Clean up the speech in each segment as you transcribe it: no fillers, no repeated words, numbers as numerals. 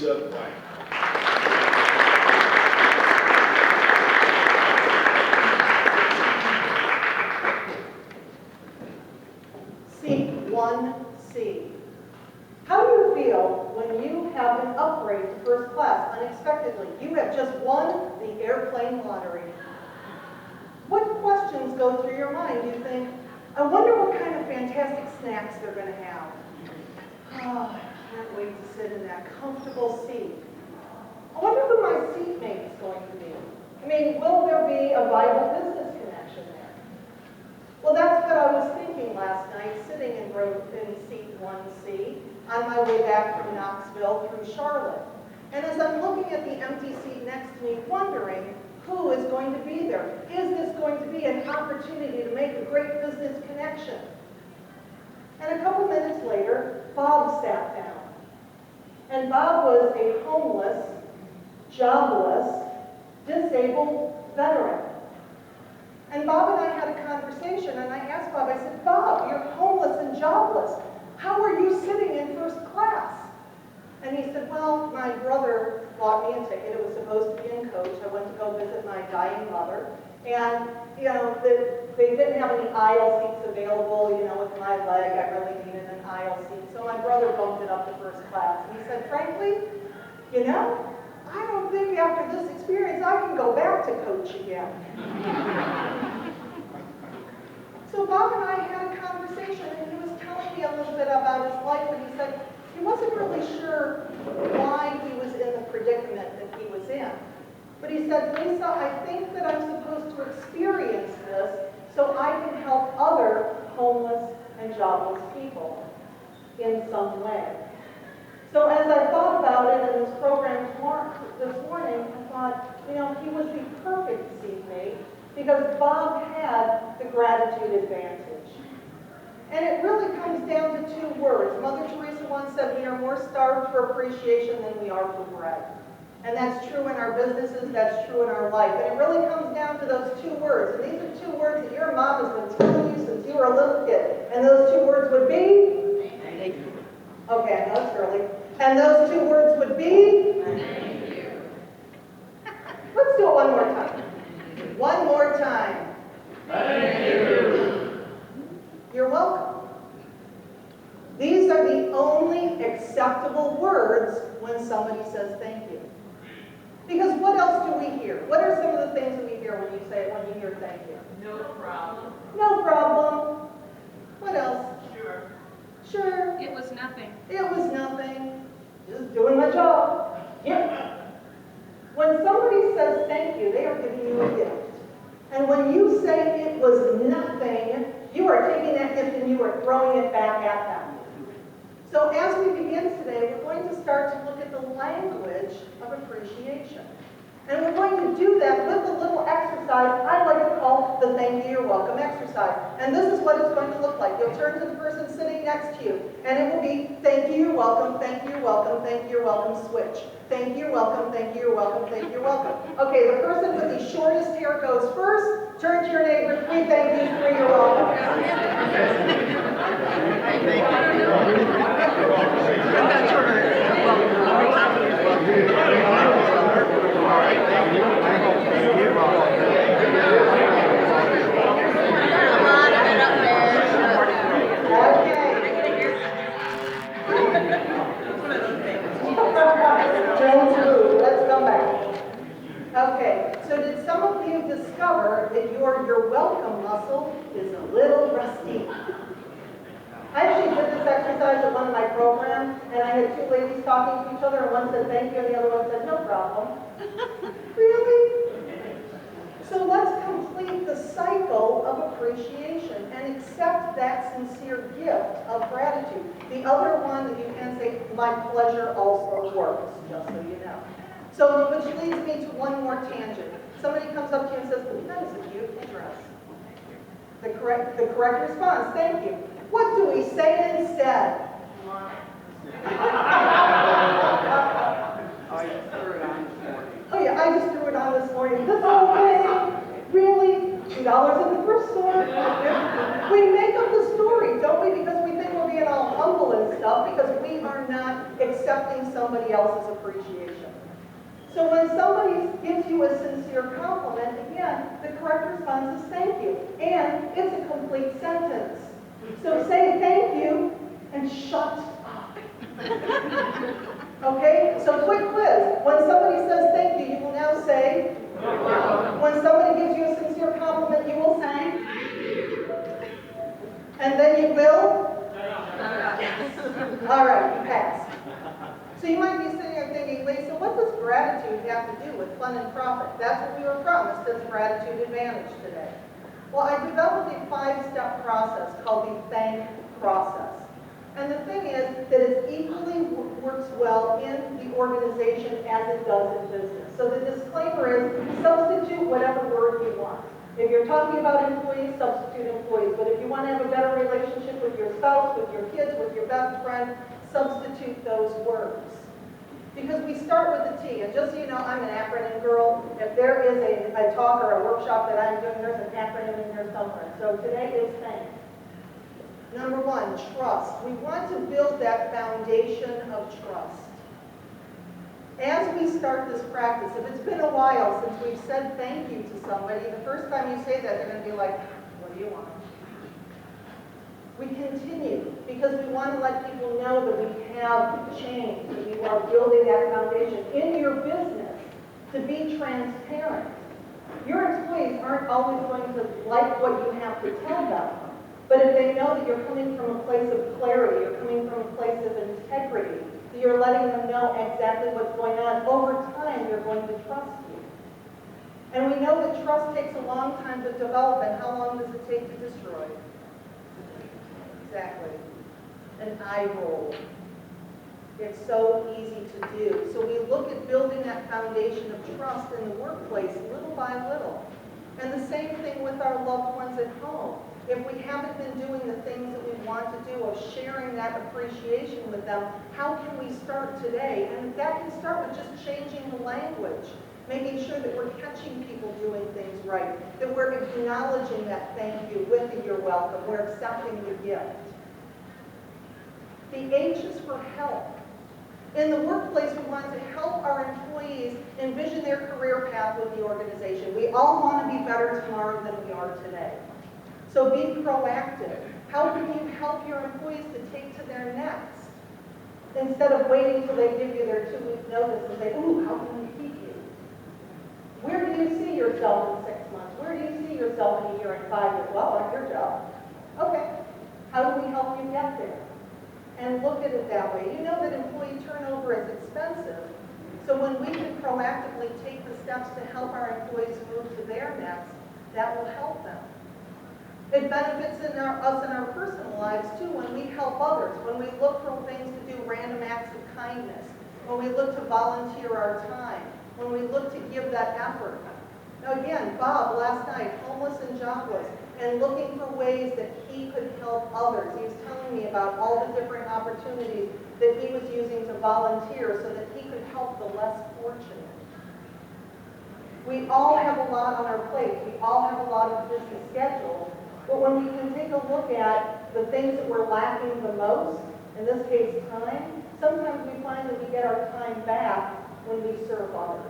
Lisa White. Seat 1C. How do you feel when you have an upgrade to first class unexpectedly? You have just won the airplane lottery. What questions go through your mind? You think, I wonder what kind of fantastic snacks they're going to have. Oh, I can't wait to sit in that comfortable seat. I wonder who my seatmate is going to be. I mean, will there be a viable business connection there? Well, that's what I was thinking last night, sitting in seat 1C on my way back from Knoxville through Charlotte. And as I'm looking at the empty seat next to me, wondering who is going to be there. Is this going to be an opportunity to make a great business connection? And a couple minutes later, Bob sat down. And Bob was a homeless, jobless, disabled veteran. And Bob and I had a conversation, and I asked Bob, I said, Bob, you're homeless and jobless. How are you sitting in first class? And he said, well, my brother bought me a ticket. It was supposed to be in coach. I went to go visit my dying mother. And, you know, they didn't have any aisle seats available, you know, with my leg. I really needed an aisle seat. So my brother bumped it up to first class. And he said, frankly, you know, I don't think after this experience I can go back to coach again. So Bob and I had a conversation, and he was telling me a little bit about his life, and he said he wasn't really sure why he was in the predicament that he was in. But he said, Lisa, I think that I'm supposed to experience this so I can help other homeless and jobless people in some way. So as I thought about it in this program this morning, I thought, you know, he was the perfect seatmate because Bob had the gratitude advantage. And it really comes down to two words. Mother Teresa once said, we are more starved for appreciation than we are for bread. And that's true in our businesses, that's true in our life. And it really comes down to those two words. And these are two words that your mom has been telling you since you were a little kid. And those two words would be? Thank you. Okay, I know it's early. And those two words would be? Thank you. Let's do it one more time. One more time. Thank you. You're welcome. These are the only acceptable words when somebody says thank you. Because what else do we hear? What are some of the things that we hear when you hear thank you? No problem. No problem. What else? Sure. Sure. It was nothing. It was nothing. Just doing my job. Yep. When somebody says thank you, they are giving you a gift. And when you say it was nothing, you are taking that gift and you are throwing it back at them. So as we begin today, we're going to start to look at the language of appreciation. And we're going to do that with a little exercise I like to call the thank you, you're welcome exercise. And this is what it's going to look like. You'll turn to the person sitting next to you, and it will be thank you, you're welcome, thank you, you're welcome, thank you, you're welcome, switch. Thank you, you're welcome, thank you, you're welcome, thank you, you're welcome. Okay, the person with the shortest hair goes first. Turn to your neighbor, 3 thank yous, 3 you're welcome. Let's come back. Okay, so did some of you discover that your welcome muscle is a little rusty? I actually did this exercise at one of my programs, and I had 2 ladies talking to each other, and one said thank you, and the other one said no problem. Really? So let's complete the cycle of appreciation and accept that sincere gift of gratitude. The other one that you can say, my pleasure also works, just so you know. So, which leads me to one more tangent. Somebody comes up to you and says, that is a beautiful dress. The correct response, thank you. What do we say instead? Oh yeah, I just threw it on this morning. This whole thing, really? $2 at the thrift store? We make up the story, don't we? Because we think we're being all humble and this stuff because we are not accepting somebody else's appreciation. So when somebody gives you a sincere compliment, again, the correct response is thank you. And it's a complete sentence. So say thank you and shut up. Okay? So quick quiz. When somebody says thank you, you will now say, when somebody gives you a sincere compliment, you will say, and then you will? Yes. All right, you pass. So you might be sitting there thinking, Lisa, what does gratitude have to do with fun and profit? That's what we were promised as Gratitude Advantage today. Well, I developed a 5-step process called the thank process. And the thing is that it equally works well in the organization as it does in business. So the disclaimer is substitute whatever word you want. If you're talking about employees, substitute employees. But if you want to have a better relationship with your spouse, with your kids, with your best friend, substitute those words. Because we start with the T. And just so you know, I'm an acronym girl. If there is a talk or a workshop that I'm doing, there's an acronym in there somewhere. So today is thank. Number 1, trust. We want to build that foundation of trust. As we start this practice, if it's been a while since we've said thank you to somebody, the first time you say that, they're going to be like, what do you want? We continue because we want to let people know that we have changed, that we are building that foundation. In your business, to be transparent. Your employees aren't always going to like what you have to tell them. But if they know that you're coming from a place of clarity, you're coming from a place of integrity, that you're letting them know exactly what's going on, over time they're going to trust you. And we know that trust takes a long time to develop, and how long does it take to destroy? Exactly. An eye roll. It's so easy to do. So we look at building that foundation of trust in the workplace little by little. And the same thing with our loved ones at home. If we haven't been doing the things that we want to do of sharing that appreciation with them, how can we start today? And that can start with just changing the language, making sure that we're catching people doing things right, that we're acknowledging that thank you with the you're welcome, we're accepting the gift. The H is for help. In the workplace, we want to help our employees envision their career path with the organization. We all want to be better tomorrow than we are today. So be proactive. How can you help your employees to take to their next? Instead of waiting until they give you their 2-week notice and say, ooh, how can we keep you? Where do you see yourself in 6 months? Where do you see yourself in a year and 5 years? Well, like your job. Okay. How do we help you get there? And look at it that way. You know that employee turnover is expensive. So when we can proactively take the steps to help our employees move to their next, that will help them. It benefits us in our personal lives too when we help others, when we look for things to do random acts of kindness, when we look to volunteer our time, when we look to give that effort. Now again, Bob last night, homeless and jobless, and looking for ways that he could help others. He was telling me about all the different opportunities that he was using to volunteer so that he could help the less fortunate. We all have a lot on our plate. We all have a lot of busy schedules. But when we can take a look at the things that we're lacking the most, in this case time, sometimes we find that we get our time back when we serve others.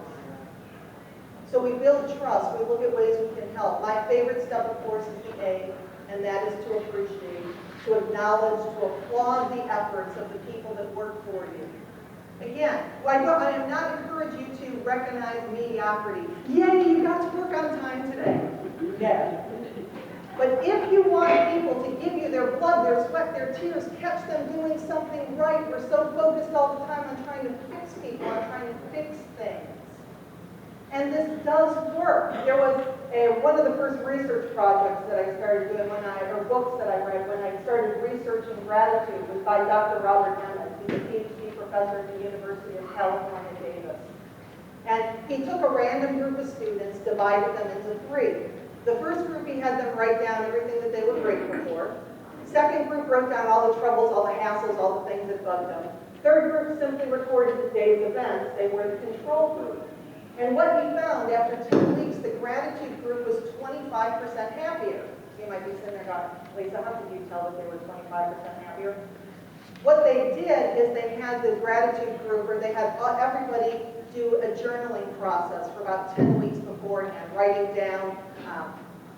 So we build trust. We look at ways we can help. My favorite step, of course, is the A, and that is to appreciate, to acknowledge, to applaud the efforts of the people that work for you. Again, I am not encouraging you to recognize mediocrity. Yay, you got to work on time today. Yeah. But if you want people to give you their blood, their sweat, their tears, catch them doing something right, we're so focused all the time on trying to fix people, on trying to fix things. And this does work. There was one of the first research projects that I started doing or books that I read when I started researching gratitude was by Dr. Robert Emmett. He's a PhD professor at the University of California, Davis. And he took a random group of students, divided them into 3. The first group, he had them write down everything that they were grateful for. Second group wrote down all the troubles, all the hassles, all the things that bugged them. Third group simply recorded the day's events. They were the control group. And what he found after 2 weeks, the gratitude group was 25% happier. You might be sitting there going, Lisa, how could you tell that they were 25% happier? What they did is they had the gratitude group, or they had everybody do a journaling process for about 10 weeks beforehand, writing down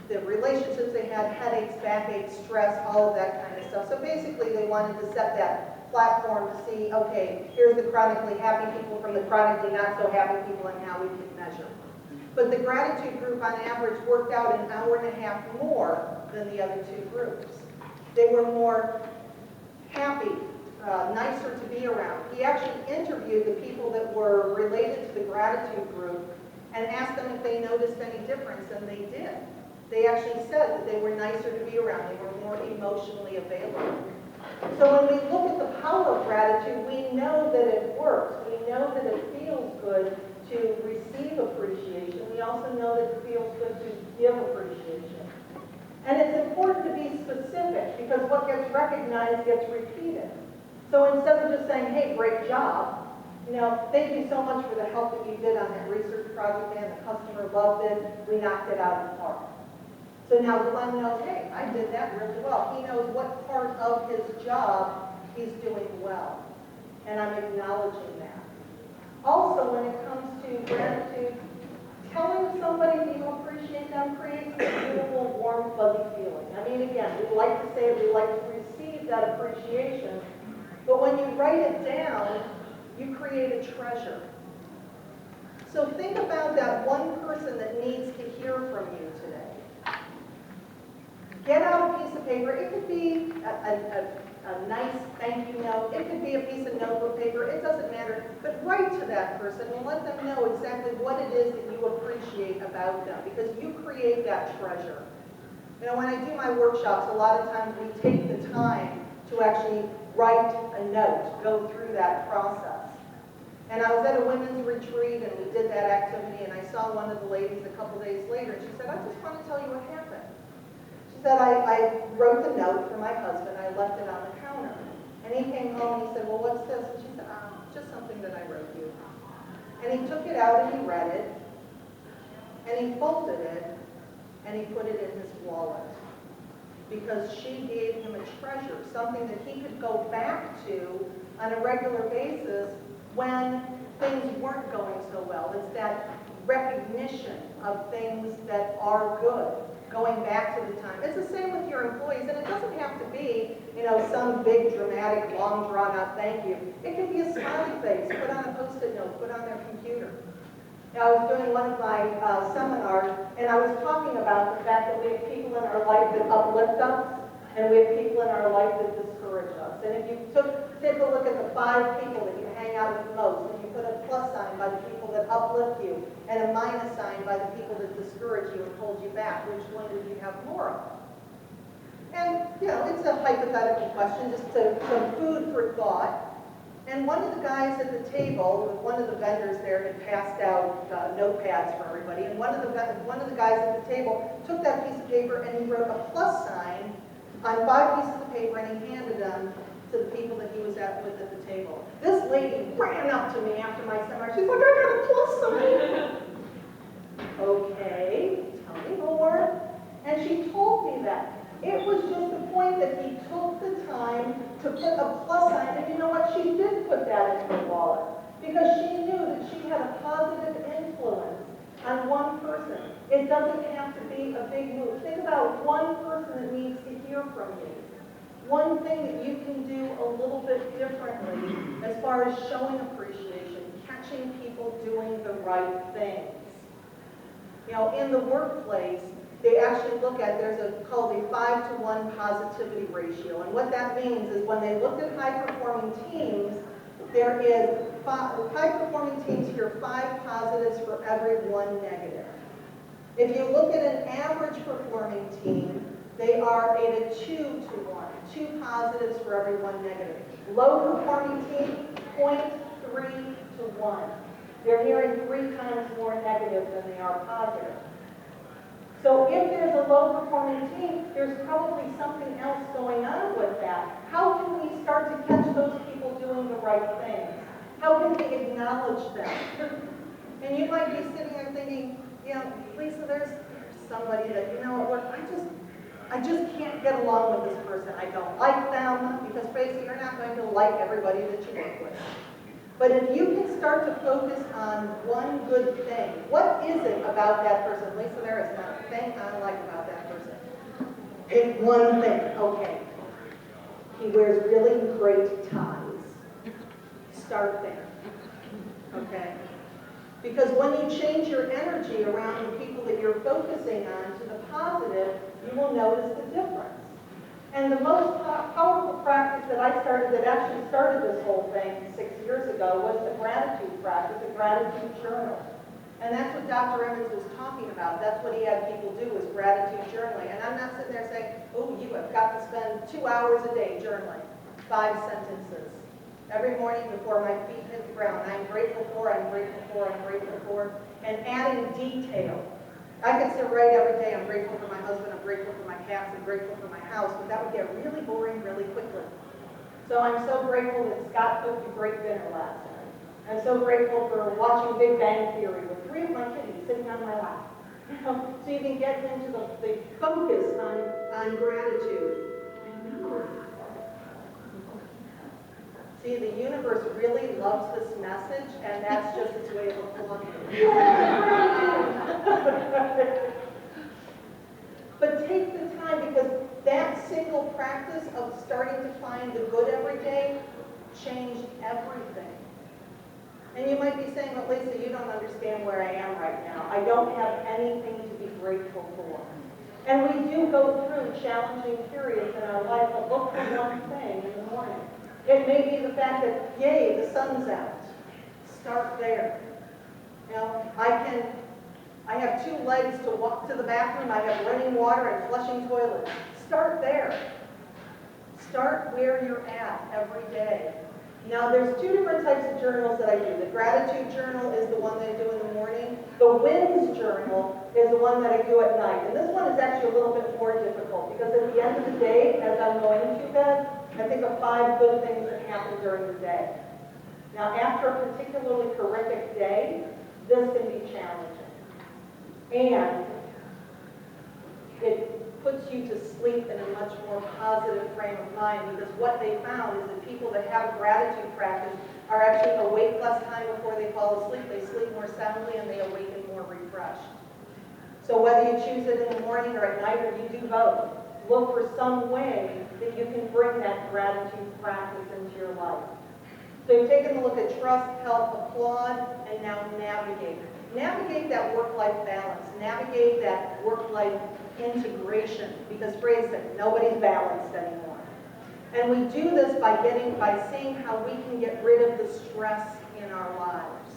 the relationships they had, headaches, backaches, stress, all of that kind of stuff. So basically they wanted to set that platform to see, okay, here's the chronically happy people from the chronically not so happy people and how we can measure. But the gratitude group on average worked out an hour and a half more than the other two groups. They were more happy, nicer to be around. He actually interviewed the people that were related to the gratitude group and asked them if they noticed any difference, and they did. They actually said that they were nicer to be around. They were more emotionally available. So when we look at the power of gratitude, we know that it works. We know that it feels good to receive appreciation. We also know that it feels good to give appreciation. And it's important to be specific because what gets recognized gets repeated. So instead of just saying, hey, great job, thank you so much for the help that you did on that research project, and the customer loved it, we knocked it out of the park. So now Glenn knows, hey, I did that really well. He knows what part of his job he's doing well. And I'm acknowledging that. Also, when it comes to gratitude, telling somebody you appreciate them creates a beautiful, warm, fuzzy feeling. I mean, again, we like to say it, we like to receive that appreciation, but when you write it down, you create a treasure. So think about that one person that needs to hear from you today. Get out a piece of paper. It could be a nice thank you note. It could be a piece of notebook paper. It doesn't matter. But write to that person and let them know exactly what it is that you appreciate about them, because you create that treasure. When I do my workshops, a lot of times we take the time to actually write a note, go through that process. And I was at a women's retreat and we did that activity, and I saw one of the ladies a couple days later, and she said, I just want to tell you what happened. She said, I wrote the note for my husband, I left it on the counter. And he came home and he said, well, what's this? And she said, just something that I wrote you. And he took it out and he read it, and he folded it, and he put it in his wallet. Because she gave him a treasure, something that he could go back to on a regular basis when things weren't going so well. It's that recognition of things that are good, going back to the time. It's the same with your employees, and it doesn't have to be, some big, dramatic, long, drawn-out thank you. It can be a smiley face, put on a Post-it note, put on their computer. Now, I was doing one of my seminars, and I was talking about the fact that we have people in our life that uplift us, and we have people in our life that discourage us. And if you take a look at the 5 people that you hang out with most, and you put a plus sign by the people that uplift you, and a minus sign by the people that discourage you and hold you back, which one would you have more of? And, it's a hypothetical question, just some food for thought. And one of the guys at the table, one of the vendors there had passed out notepads for everybody, and one of the guys at the table took that piece of paper and he wrote a plus sign on 5 pieces of paper, and he handed them to the people that he was with at the table. This lady ran up to me after my seminar. She's like, I got a plus sign. Okay, tell me more. And she told me that. It was just the point that he took the time to put a plus sign, and you know what? She did put that in her wallet because she knew that she had a positive influence on one person. It doesn't have to be a big move. Think about one person that needs to hear from you. One thing that you can do a little bit differently as far as showing appreciation, catching people doing the right things. In the workplace, they actually look at, called a 5-to-1 positivity ratio. And what that means is when they looked at high-performing teams, there is, high-performing teams hear 5 positives for every 1 negative. If you look at an average performing team, they are at a 2-to-1, 2 positives for every 1 negative. Low-performing team, 0.3-to-1. They're hearing 3 times more negative than they are positive. So if there's a low-performing team, there's probably something else going on with that. How can we start to catch those people doing the right things? How can we acknowledge them? And you might be sitting there thinking, Lisa, there's somebody that, at work, I just can't get along with this person. I don't like them because let's face it, you're not going to like everybody that you work with. But if you can start to focus on one good thing, what is it about that person? Lisa, there is not a thing I like about that person. Pick one thing. Okay. He wears really great ties. Start there. Okay? Because when you change your energy around the people that you're focusing on to the positive, you will notice the difference. And the most powerful practice that I started, that actually started this whole thing 6 years ago, was the gratitude practice, the gratitude journal. And that's what Dr. Emmons was talking about. That's what he had people do, was gratitude journaling. And I'm not sitting there saying, oh, you have got to spend 2 hours a day journaling. 5 sentences. Every morning before my feet hit the ground, I'm grateful for, I'm grateful for, I'm grateful for, and adding detail. I could sit right every day, I'm grateful for my husband, I'm grateful for my cats, I'm grateful for my house, but that would get really boring really quickly. So I'm so grateful that Scott cooked a great dinner last night. I'm so grateful for watching Big Bang Theory with 3 of my kitties sitting on my lap. So you can get into the focus on gratitude. See, the universe really loves this message, and that's just its way of applauding. But take the time, because that single practice of starting to find the good every day changed everything. And you might be saying, well, Lisa, you don't understand where I am right now. I don't have anything to be grateful for. And we do go through challenging periods in our life, but look for one thing in the morning. It may be the fact that, yay, the sun's out. Start there. You know, I have 2 legs to walk to the bathroom. I have running water and flushing toilets. Start there. Start where you're at every day. Now, there's 2 different types of journals that I do. The gratitude journal is the one that I do in the morning. The wins journal is the one that I do at night. And this one is actually a little bit more difficult, because at the end of the day, as I'm going to bed, I think of 5 good things that happened during the day. Now, after a particularly horrific day, this can be challenging. And it puts you to sleep in a much more positive frame of mind, because what they found is that people that have gratitude practice are actually awake less time before they fall asleep. They sleep more soundly and they awaken more refreshed. So whether you choose it in the morning or at night, or you do both, look for some way that you can bring that gratitude practice into your life. So you've taken a look at trust, help, applaud, and now navigate. Navigate that work-life balance. Navigate that work-life integration, because phrase it, nobody's balanced anymore. And we do this by seeing how we can get rid of the stress in our lives,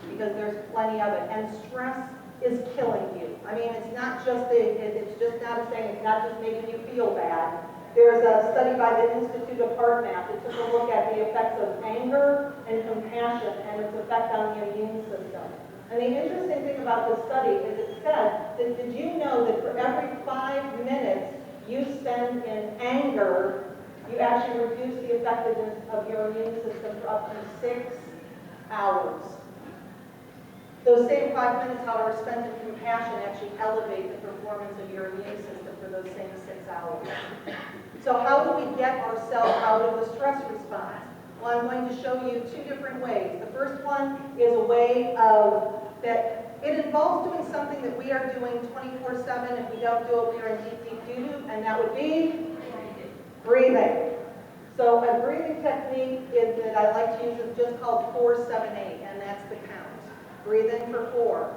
because there's plenty of it. And stress is killing you. I mean, it's not just it's just not a saying, it's not just making you feel bad. There's a study by the Institute of Heart Math that took a look at the effects of anger and compassion and its effect on the immune system. And the interesting thing about this study is it said that, did you know that for every 5 minutes you spend in anger, you actually reduce the effectiveness of your immune system for up to 6 hours. Those same 5 minutes, however, spent in compassion actually elevate the performance of your immune system for those same 6 hours. So how do we get ourselves out of the stress response? Well, I'm going to show you 2 different ways. The first one is a way of that it involves doing something that we are doing 24/7. If we don't do it, we are in deep, deep doo-doo, and that would be breathing. So a breathing technique that I like to use is just called 4-7-8, and that's the count. Breathe in for 4.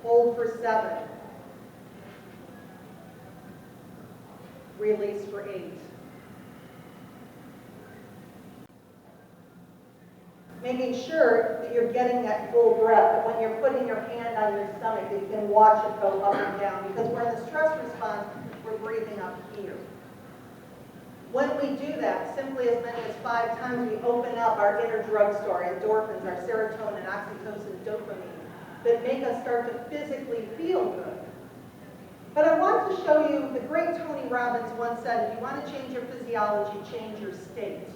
Hold for 7. Release for 8. Making sure that you're getting that full breath, that when you're putting your hand on your stomach, that you can watch it go up and down, because we're in the stress response, we're breathing up here. When we do that, simply as many as 5 times, we open up our inner drugstore, endorphins, our serotonin, oxytocin, dopamine, that make us start to physically feel good. But I want to show you, the great Tony Robbins once said, if you want to change your physiology, change your state.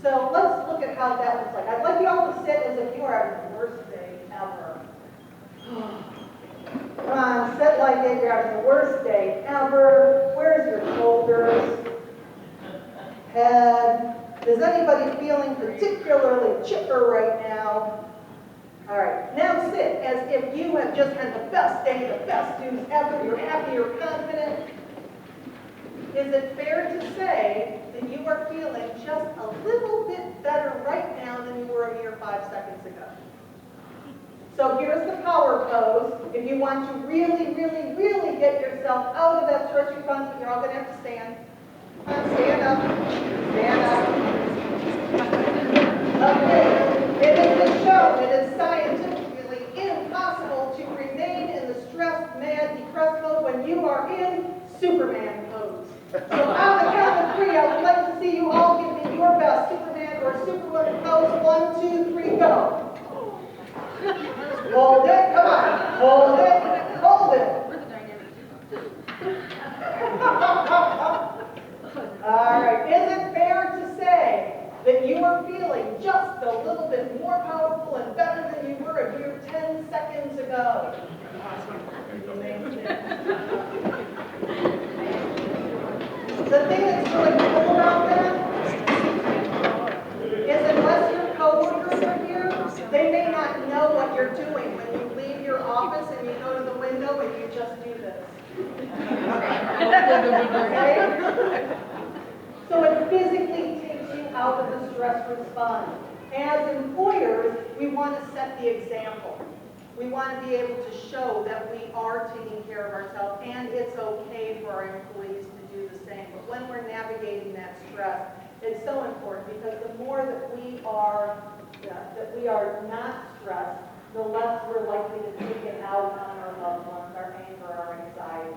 So let's look at how that looks like. I'd like you all to sit as if you are having the worst day ever. Come on, sit like it, you're having the worst day ever. Where's your shoulders? feeling chipper right now. All right, now sit as if you have just had the best day, the best news ever. You're happy, you're confident. Is it fair to say that you are feeling just a little bit better right now than you were a mere 5 seconds ago? So here's the power pose. If you want to really, really, really get yourself out of that stress response, you're all going to have to stand. Come on, stand up. Stand up. Okay. It has been shown that it's scientifically impossible to remain in the stressed, mad, depressed mode when you are in Superman pose. So on the count of 3, I would like to see you all give me your best Superman or Superwoman pose. 1, 2, 3, go. Hold it, come on. Hold it, hold it. All right, is it fair to say that you are feeling just a little bit more powerful and better than you were a mere 10 seconds ago? The thing that's really cool about that is unless your coworkers are here, they may not know what you're doing when you leave your office and you go to the window and you just do this. Okay? So it physically takes you out of the stress response. As employers, we want to set the example. We want to be able to show that we are taking care of ourselves, and it's okay for our employees to do the same. But when we're navigating that stress, it's so important because the more that we are not stressed, the less we're likely to take it out on our loved ones, our anger, our anxiety.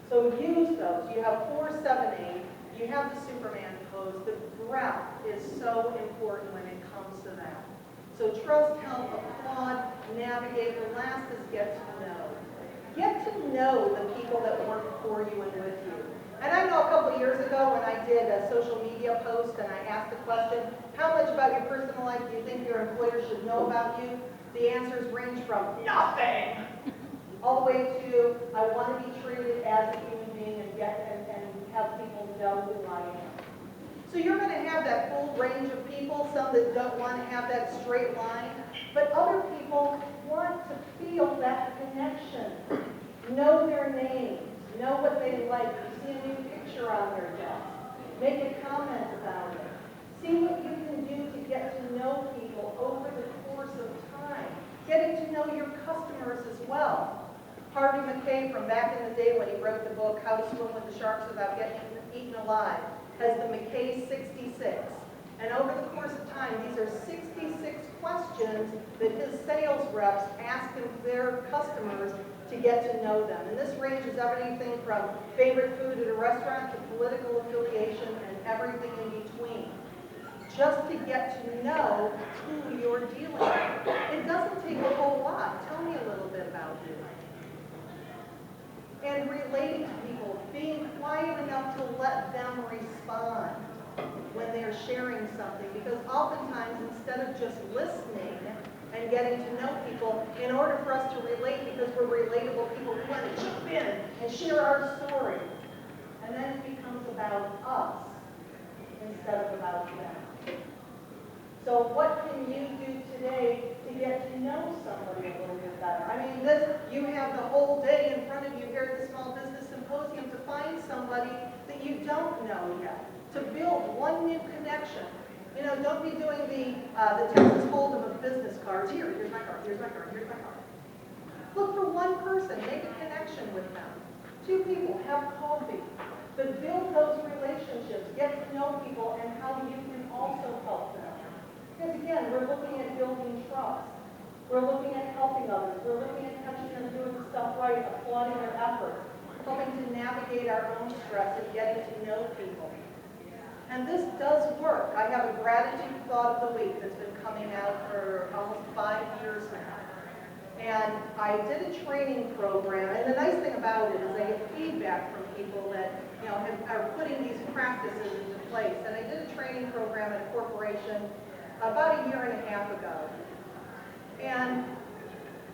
So use those. You have 4, 7, 8. You have the Superman pose. The breath is so important when it comes to that. So trust, help, applaud, navigate. The last is get to know. Get to know the people that work for you and with you. And I know a couple of years ago when I did a social media post and I asked the question, how much about your personal life do you think your employer should know about you? The answers range from nothing all the way to I want to be treated as a human being and have people know who I am. So you're going to have that full range of people, some that don't want to have that straight line, but other people want to feel that connection, know their names, know what they like, see a new picture on their desk, make a comment about it, see what you can do to get to know people over the course of time, getting to know your customers as well. Harvey McKay, from back in the day when he wrote the book, How to Swim with the Sharks Without Getting Eaten Alive, has the McKay 66. And over the course of time, these are 66 questions that his sales reps ask their customers to get to know them. And this ranges everything from favorite food at a restaurant to political affiliation and everything in between. Just to get to know who you're dealing with. It doesn't take a whole lot. Tell me a little bit about you. And relating to people, being quiet enough to let them respond when they're sharing something. Because oftentimes, instead of just listening and getting to know people, in order for us to relate, because we're relatable people, we want to jump in and share our story. And then it becomes about us instead of about them. So what can you do today to get to know somebody a little bit better? I mean, you have the whole day in front of you here at the Small Business Symposium to find somebody that you don't know yet, to build one new connection. You know, don't be doing the Texas Hold'em of business cards. Here's my card, here's my card, here's my card. Look for one person, make a connection with them. 2 people, have coffee. But build those relationships, get to know people and how you can also help them. Because again, we're looking at building trust. We're looking at helping others. We're looking at catching them doing stuff right, applauding their efforts, helping to navigate our own stress and getting to know people. And this does work. I have a gratitude thought of the week that's been coming out for almost 5 years now. And I did a training program, and the nice thing about it is I get feedback from people that are putting these practices into place. And I did a training program at a corporation about a year and a half ago. And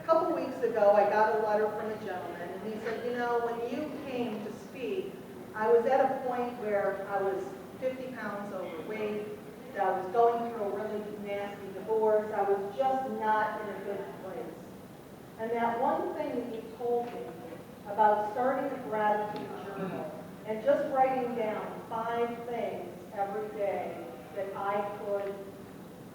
a couple weeks ago, I got a letter from a gentleman, and he said, when you came to speak, I was at a point where I was 50 pounds overweight, that I was going through a really nasty divorce. I was just not in a good place. And that one thing that you told me about starting a gratitude journal and just writing down 5 things every day that I could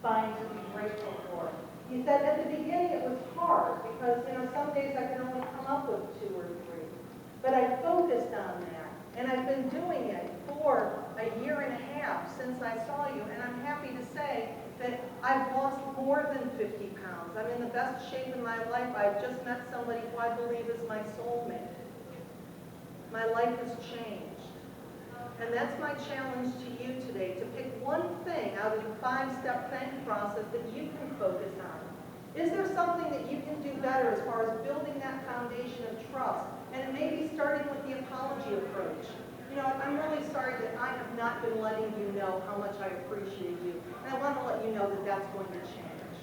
find to be grateful for. He said at the beginning it was hard because, some days I could only come up with 2 or 3. But I focused on that, and I've been doing it for a year and a half since I saw you, and I'm happy to say that I've lost more than 50 pounds. I'm in the best shape in my life. I've just met somebody who I believe is my soulmate. My life has changed. And that's my challenge to you today, to pick one thing out of the 5-step thank process that you can focus on. Is there something that you can do better as far as building that foundation of trust? And it may be starting with the apology approach. I'm really sorry that I have not been letting you know how much I appreciate you. And I want to let you know that that's going to change.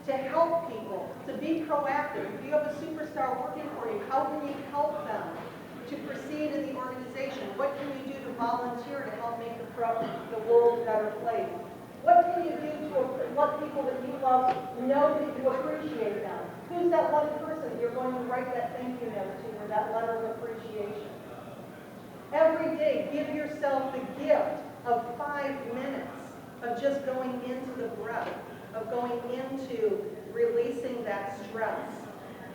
To help people, to be proactive. If you have a superstar working for you, how can you help them to proceed in the organization? What can you do to volunteer to help make the world a better place? What can you do to let people that you love know that you appreciate them? Who's that one person that you're going to write that thank you note to or that letter of appreciation? Every day, give yourself the gift of 5 minutes of just going into the breath, of going into releasing that stress.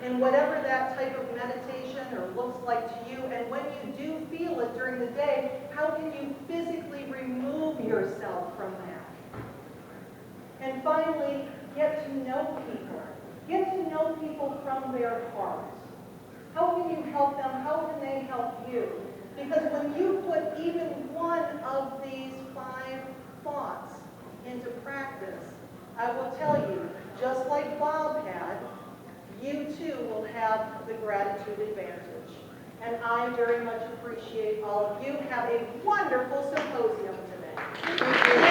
And whatever that type of meditation or looks like to you, and when you do feel it during the day, how can you physically remove yourself from that? And finally, get to know people. Get to know people from their hearts. How can you help them? How can they help you? Because when you put even one of these 5 thoughts into practice, I will tell you, just like Bob had, you too will have the gratitude advantage. And I very much appreciate all of you. Have a wonderful symposium today.